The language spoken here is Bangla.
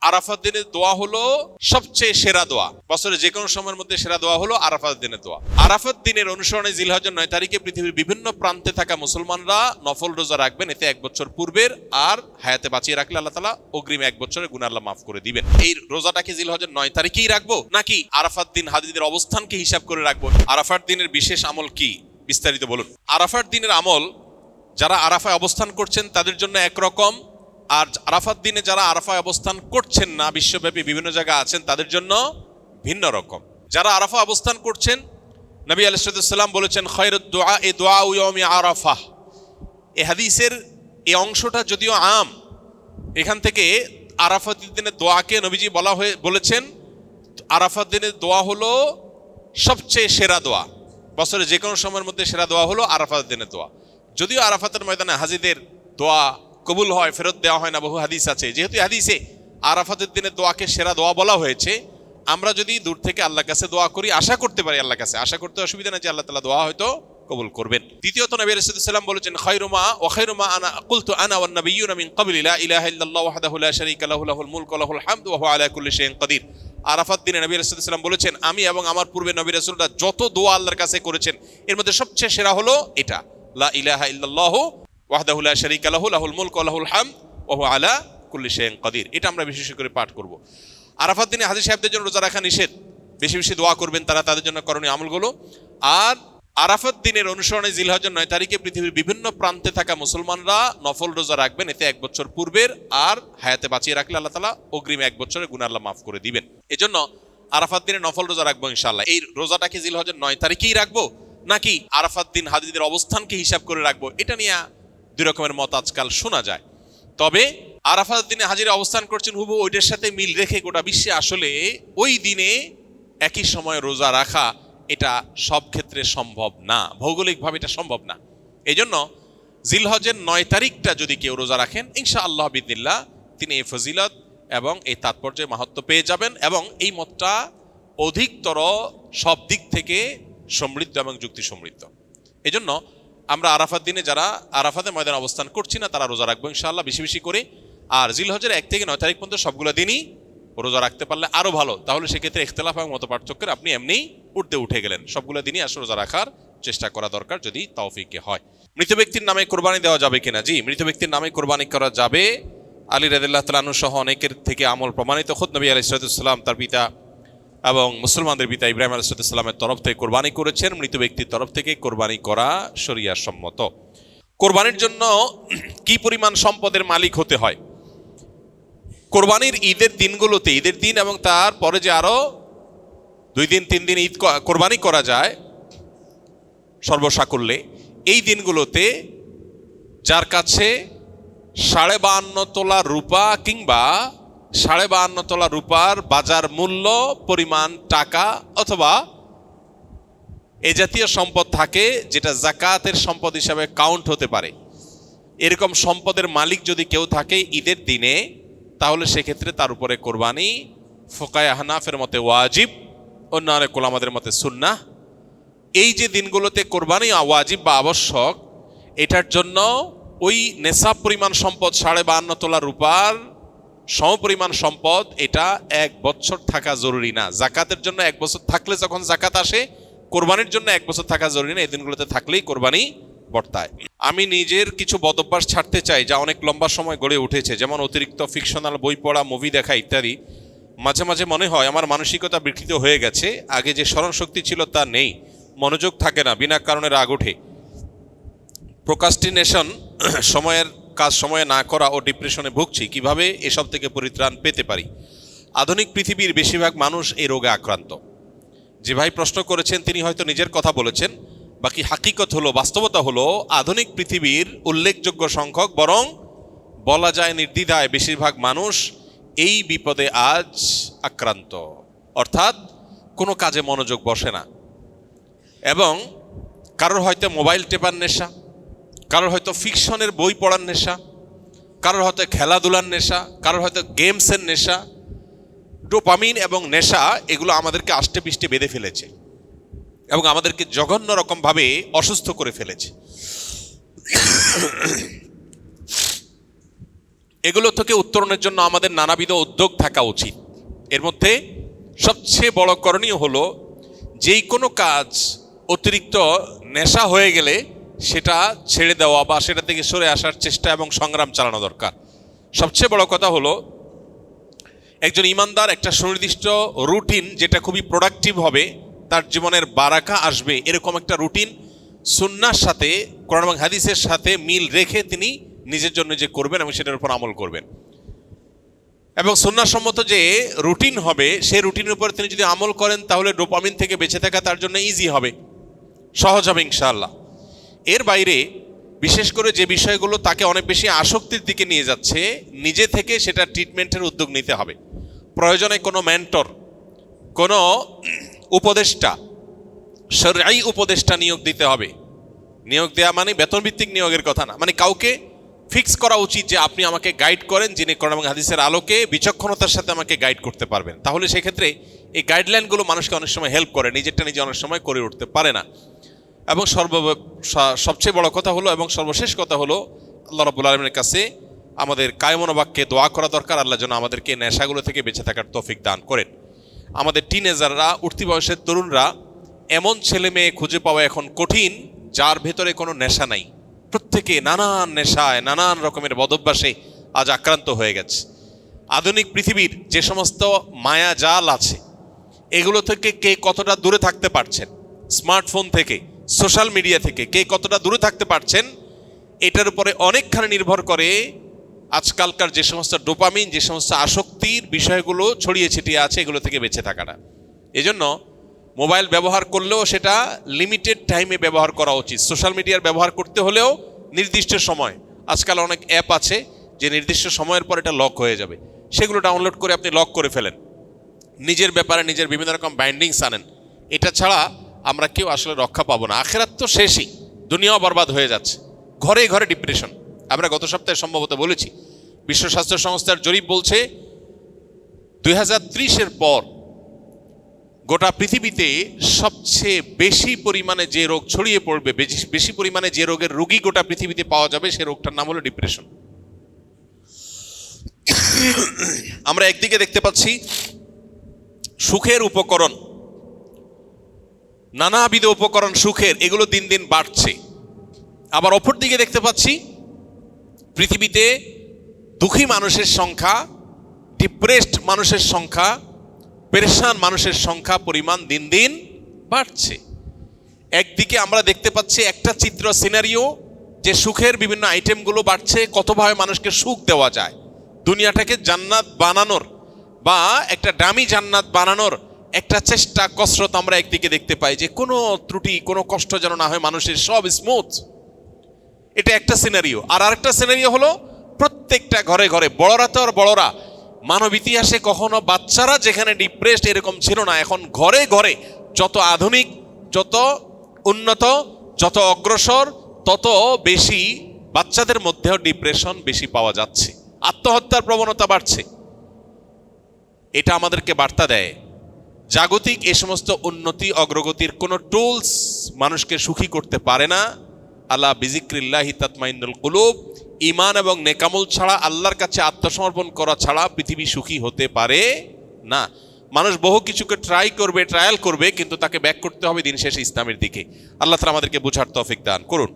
আরাফাত দিনের দোয়া হলো সবচেয়ে সেরা দোয়া। বছরে যে কোনো সময়ের মধ্যে সেরা দোয়া হলো আরাফাত দিনের দোয়া। আরাফাত দিনের অনুসরণে জিলহজের 9 তারিখে পৃথিবীর বিভিন্ন প্রান্তে থাকা মুসলমানরা নফল রোজা রাখবেন। এতে 1 বছর পূর্বের আর হায়াতে বাঁচিয়ে রাখলে আল্লাহ তাআলা অগ্রিম 1 বছরের গুনাহ আল্লাহ মাফ করে দিবেন। এই রোজাটাকে জিলহজের 9 তারিখেই রাখবো নাকি আরাফাত দিন হাজিদের অবস্থানকে হিসাব করে রাখবো? আরাফাত দিনের বিশেষ আমল কি বিস্তারিত বলুন। আরাফাত দিনের আমল যারা আরাফায় অবস্থান করছেন তাদের জন্য একরকম, আর আরাফাত দিনে যারা আরাফায় অবস্থান করছেন না, বিশ্বব্যাপী বিভিন্ন জায়গায় আছেন, তাদের জন্য ভিন্ন রকম। যারা আরাফা অবস্থান করছেন, নবী আলাইহিস সালাম বলেছেন খায়রুদ দুআ এ দুআ ইয়াউমি আরাফা। এই হাদিসের এই অংশটা যদিও আম, এখান থেকে আরাফাত দিনের দোয়াকে নবীজি বলেছেন আরাফাত দিনের দোয়া হলো সবচেয়ে সেরা দোয়া। বছরে যে কোনো সময়ের মধ্যে সেরা দোয়া হলো আরাফাত দিনের দোয়া। যদিও আরাফাতের ময়দানে হাজিদের দোয়া কবুল হয়, ফেরত দেওয়া হয় না, বহু হাদিস আছে। যেহেতু হাদিসে আরাফাতের দিনের দোয়াকে সেরা দোয়া বলা হয়েছে, আমরা যদি দূর থেকে আল্লাহর কাছে দোয়া করি, আশা করতে পারি আল্লাহর কাছে, আশা করতে অসুবিধা নেই যে আল্লাহ তাআলা দোয়া হয়তো কবুল করবেন। দ্বিতীয়ত নবী আলাইহিস সালাম বলেছেন খায়রুমা ওয়া খায়রুমা আনা কুলতু আনা ওয়ান নাবিয়্যুনা মিন ক্বাবলি লা ইলাহা ইল্লাল্লাহু ওয়াহদাহু লা শারীকা লাহু লাহুল মুলকু ওয়া লাহুল হামদু ওয়া হুয়া আলা কুল্লি শাইইন কাদির। আরাফাত দিনে নবী আলাইহিস সালাম বলেছেন আমি এবং আমার পূর্বে নবী রাসূলরা যত দোয়া আল্লাহর কাছে করেছেন এর মধ্যে সবচেয়ে সেরা হলো এটা, লা ইলাহা ইল্লাল্লাহু ওয়াহদাহু লা শারীকা লাহু লাহুল মুলকু ওয়া লাহুল হামদু ওয়া হুয়া আলা কুল্লি শাইইন কাদির। এটা আমরা বিশেষ করে পাঠ করব। আরাফাত দিনে হাজী সাহেবদের জন্য রোজা রাখা নিষেধ, বেশি বেশি দোয়া করবেন তারা, তাদের জন্য করণীয় আমলগুলো। আর আরাফাত দিনের অনুসরণে জিলহজের 9 তারিখে পৃথিবীর বিভিন্ন প্রান্তে থাকা মুসলমানরা নফল রোজা রাখবেন। এতে 1 বছর পূর্বের আর হায়াতে বাঁচিয়ে রাখলে আল্লাহ তাআলা অগ্রিম 1 বছরের গুনাহ আল্লাহ মাফ করে দিবেন। এজন্য আরাফাত দিনে নফল রোজা রাখবো ইনশাআল্লাহ। এই রোজাটাকে জিলহজের 9 তারিখেই রাখবো নাকি আরাফাত দিন হাজিদের অবস্থানকে হিসাব করে রাখবো, এটা নিয়ে দুই রকমের মত আজকাল শোনা যায়। তবে আরাফাত দিনে হাজিরা অবস্থান করছেন হুবহু ওইটার সাথে মিল রেখে গোটা বিশ্বে আসলে ওই দিনে একই সময় রোজা রাখা এটা সব ক্ষেত্রে সম্ভব না, ভৌগোলিকভাবে এটা সম্ভব না। এই জন্য জিলহজের 9 তারিখটা যদি কেউ রোজা রাখেন ইনশাআল্লাহ বিদিল্লাহ তিনি এই ফজিলত এবং এই তাৎপর্য মাহাত্ম্য পেয়ে যাবেন, এবং এই মতটা অধিকতর সব দিক থেকে সমৃদ্ধ এবং যুক্তি সমৃদ্ধ। এই জন্য আমরা আরাফাত দিনে যারা আরাফাতের ময়দানে অবস্থান করছি না তারা রোজা রাখবো ইনশাআল্লাহ বেশি বেশি করে। আর জিলহজের 1 থেকে 9 তারিখ পর্যন্ত সবগুলো দিনই রোজা রাখতে পারলে আরো ভালো, তাহলে সেক্ষেত্রে ইখতিলাফ এবং মত পার্থক্যের আপনি এমনিই উঠে গেলেন। সবগুলো দিনই আসলে রোজা রাখার চেষ্টা করা দরকার যদি তৌফিকে হয়। মৃত ব্যক্তির নামে কোরবানি দেওয়া যাবে কিনা? জি, মৃত ব্যক্তির নামে কোরবানি করা যাবে। আলী রাদিয়াল্লাহু তাআলা আনহু সহ অনেকের থেকে আমল প্রমাণিত। খুদ নবী আলাইহিস সালাম তার পিতা এবং মুসলমানদের পিতা ইব্রাহিম আলাইহিস সালামের তরফ থেকে কোরবানি করেছেন। মৃত ব্যক্তির তরফ থেকে কোরবানি করা শরিয়া সম্মত। কোরবানির জন্য কি পরিমাণ সম্পদের মালিক হতে হয়? কোরবানির ঈদের দিনগুলোতে, ঈদের দিন এবং তার পরে যে আরো 2 দিন 3 দিন ঈদ কোরবানি করা যায় সর্বসাকুল্যে, এই দিনগুলোতে যার কাছে 52.5 তোলা রূপা কিংবা 52.5 তোলা রূপার বাজার মূল্য পরিমাণ টাকা অথবা এ জাতীয় সম্পদ থাকে যেটা যাকাতের সম্পদ হিসাবে কাউন্ট হতে পারে, এরকম সম্পদের মালিক যদি কেউ থাকে ঈদের দিনে, তাহলে সেক্ষেত্রে তার উপরে কোরবানি ফুকায়ে হানাফের মতে ওয়াজিব, অন্য অনেক উলামাদের মতে সুন্নাহ। এই যে দিনগুলোতে কোরবানি ওয়াজিব বা আবশ্যক, এটার জন্য ওই নেশাব পরিমাণ সম্পদ 52.5 তোলা রূপার সমপরিমাণ সম্পদ এটা 1 বছর থাকা জরুরি না। জাকাতের জন্য 1 বছর থাকলে যখন জাকাত আসে, কোরবানির জন্য 1 বছর থাকা জরুরি না। এই দিনগুলোতে থাকলেই কোরবানি বর্তায়। আমি নিজের কিছু বদভ্যাস ছাড়তে চাই যা অনেক লম্বা সময় গড়ে উঠেছে, যেমন অতিরিক্ত ফিকশনাল বই পড়া, মুভি দেখা ইত্যাদি। মাঝে মাঝে মনে হয় আমার মানসিকতা বিকৃত হয়ে গেছে, আগে যে স্মরণ শক্তি ছিল তা নেই, মনোযোগ থাকে না, বিনা কারণে রাগ ওঠে, প্রোক্রাস্টিনেশন, সময়ের কাজ সময়ে না করা ও ডিপ্রেশনে ভুগছি। কিভাবে এসব থেকে পরিত্রাণ পেতে পারি? আধুনিক পৃথিবীর বেশিরভাগ মানুষ এই রোগে আক্রান্ত। যে ভাই প্রশ্ন করেছেন তিনি হয়তো নিজের কথা বলেছেন, বাকি হাকিকত হলো, বাস্তবতা হলো আধুনিক পৃথিবীর উল্লেখযোগ্য সংখ্যক, বরং বলা যায় নির্দ্বিধায় বেশিরভাগ মানুষ এই বিপদে আজ আক্রান্ত। অর্থাৎ কোনো কাজে মনোযোগ বসে না, এবং কারোর হয়তো মোবাইল টেপার নেশা, কারোর হয়তো ফিকশনের বই পড়ার নেশা, কারোর হয়তো খেলাধুলার নেশা, কারোর হয়তো গেমসের নেশা। ডোপামিন এবং নেশা এগুলো আমাদেরকে আষ্টে পিষ্টে বেঁধে ফেলেছে এবং আমাদেরকে জঘন্য রকমভাবে অসুস্থ করে ফেলেছে। এগুলো থেকে উত্তরণের জন্য আমাদের নানাবিধ উদ্যোগ থাকা উচিত। এর মধ্যে সবচেয়ে বড় করণীয় হলো যেই কোনো কাজ অতিরিক্ত নেশা হয়ে গেলে সেটা ছেড়ে দেওয়া বা সেটা থেকে সরে আসার চেষ্টা এবং সংগ্রাম চালানো দরকার। সবচেয়ে বড় কথা হলো একজন ইমানদার একটা সুনির্দিষ্ট রুটিন, যেটা খুবই প্রোডাক্টিভ হবে, তার জীবনের বারাকা আসবে, এরকম একটা রুটিন সুন্নাহর সাথে, কোরআন এবং হাদিসের সাথে মিল রেখে তিনি নিজের জন্য যে করবেন এবং সেটার উপর আমল করবেন। এবং সুন্নাহসম্মত যে রুটিন হবে সেই রুটিনের উপর তিনি যদি আমল করেন তাহলে ডোপামিন থেকে বেঁচে থাকা তার জন্য ইজি হবে, সহজ হবে ইনশাআল্লাহ। এর বাইরে বিশেষ করে যে বিষয়গুলো তাকে অনেক বেশি আসক্তির দিকে নিয়ে যাচ্ছে, নিজে থেকে সেটা ট্রিটমেন্টের উদ্যোগ নিতে হবে। প্রয়োজনে কোনো মেন্টর, কোনো উপদেষ্টা, শরঈ উপদেষ্টা নিয়োগ দিতে হবে। নিয়োগ দেওয়া মানে বেতনভিত্তিক নিয়োগের কথা না, মানে কাউকে ফিক্স করা উচিত যে আপনি আমাকে গাইড করেন, যিনি কোরআন এবং হাদিসের আলোকে বিচক্ষণতার সাথে আমাকে গাইড করতে পারবেন। তাহলে সেক্ষেত্রে এই গাইডলাইনগুলো মানুষকে অনেক সময় হেল্প করে, নিজেরটা নিজে অনেক সময় করে উঠতে পারে না। এবং সবচেয়ে বড় কথা হলো এবং সর্বশেষ কথা হলো আল্লাহ রাব্বুল আলামিনের কাছে আমাদের কায়মন বাক্যে দোয়া করা দরকার, আল্লাহ যেন আমাদেরকে নেশাগুলো থেকে বেঁচে থাকার তৌফিক দান করেন। আমাদের টিনেজাররা, উঠতি বয়সের তরুণরা, এমন ছেলে মেয়ে খুঁজে পাওয়া এখন কঠিন যার ভেতরে কোনো নেশা নাই। প্রত্যেকে নানান নেশায়, নানান রকমের বদভ্যাসে আজ আক্রান্ত হয়ে গেছে। আধুনিক পৃথিবীর যে সমস্ত মায়া জাল আছে এগুলো থেকে কে কতটা দূরে থাকতে পারছেন, স্মার্টফোন থেকে, সোশ্যাল মিডিয়া থেকে কে কতটা দূরে থাকতে পারছেন, এটার উপরে অনেকখানি নির্ভর করে আজকালকার যে সমস্ত ডোপামিন, যে সমস্ত আসক্তির বিষয়গুলো ছড়িয়ে ছিটিয়ে আছে, এগুলো থেকে বেঁচে থাকাটা। এজন্য মোবাইল ব্যবহার করলেও সেটা লিমিটেড টাইমে ব্যবহার করা উচিত। সোশ্যাল মিডিয়ার ব্যবহার করতে হলেও নির্দিষ্ট সময়, আজকাল অনেক অ্যাপ আছে যে নির্দিষ্ট সময়ের পর এটা লক হয়ে যাবে, সেগুলো ডাউনলোড করে আপনি লক করে ফেলেন, নিজের ব্যাপারে নিজের বিভিন্ন রকম বাইন্ডিংস আনেন। এটা ছাড়া আমরা কেউ আসলে রক্ষা পাবো না। আখেরাত তো শেষই, দুনিয়াও বরবাদ হয়ে যাচ্ছে, ঘরে ঘরে ডিপ্রেশন। আমরা গত সপ্তাহে সম্ভবত বলেছি, বিশ্ব স্বাস্থ্য সংস্থার জরিপ বলছে 2030-এর পর গোটা পৃথিবীতে সবচেয়ে বেশি পরিমাণে যে রোগ ছড়িয়ে পড়বে, বেশি পরিমাণে যে রোগের রোগী গোটা পৃথিবীতে পাওয়া যাবে, সে রোগটার নাম হলো ডিপ্রেশন। আমরা একদিকে দেখতে পাচ্ছি সুখের উপকরণ, নানাবিধ উপকরণ সুখের, এগুলো দিন দিন বাড়ছে। আবার অপর দিকে দেখতে পাচ্ছি পৃথিবীতে দুঃখী মানুষের সংখ্যা, ডিপ্রেসড মানুষের সংখ্যা, পেরেশান মানুষের সংখ্যা, পরিমাণ দিন দিন বাড়ছে। একদিকে আমরা দেখতে পাচ্ছি একটা চিত্র, সিনারিও, যে সুখের বিভিন্ন আইটেমগুলো বাড়ছে, কতভাবে মানুষকে সুখ দেওয়া যায়, দুনিয়াটাকে জান্নাত বানানোর বা একটা দামি জান্নাত বানানোর একটা চেষ্টা, কসরত আমরা একদিকে দেখতে পাই, যে কোনো ত্রুটি, কোনো কষ্ট যেন না হয়, মানুষের সব স্মুথ। এটা একটা সিনারিও। আর আরেকটা সিনারিও হলো প্রত্যেকটা ঘরে ঘরে, বড়রা তো আর বড়রা, মানব ইতিহাসে কখনো বাচ্চারা যেখানে ডিপ্রেসড এরকম ছিল না, এখন ঘরে ঘরে যত আধুনিক, যত উন্নত, যত অগ্রসর, তত বেশি বাচ্চাদের মধ্যেও ডিপ্রেশন বেশি পাওয়া যাচ্ছে, আত্মহত্যার প্রবণতা বাড়ছে। এটা আমাদেরকে বার্তা দেয় জাগতিক এ সমস্ত উন্নতি অগ্রগতির কোনো টুলস মানুষকে সুখী করতে পারে না। আল্লাহ বিজিক্রিল্লাহি তাতমাইন্নুল কুলুব, ঈমান এবং নেকামল ছাড়া, আল্লাহর কাছে আত্মসমর্পণ করা ছাড়া পৃথিবী সুখী হতে পারে না। মানুষ বহু কিছুকে ট্রায়াল করবে, কিন্তু তাকে ব্যাক করতে হবে দিন শেষে ইসলামের দিকে। আল্লাহ তাআলা আমাদেরকে বুঝার তৌফিক দান করুন।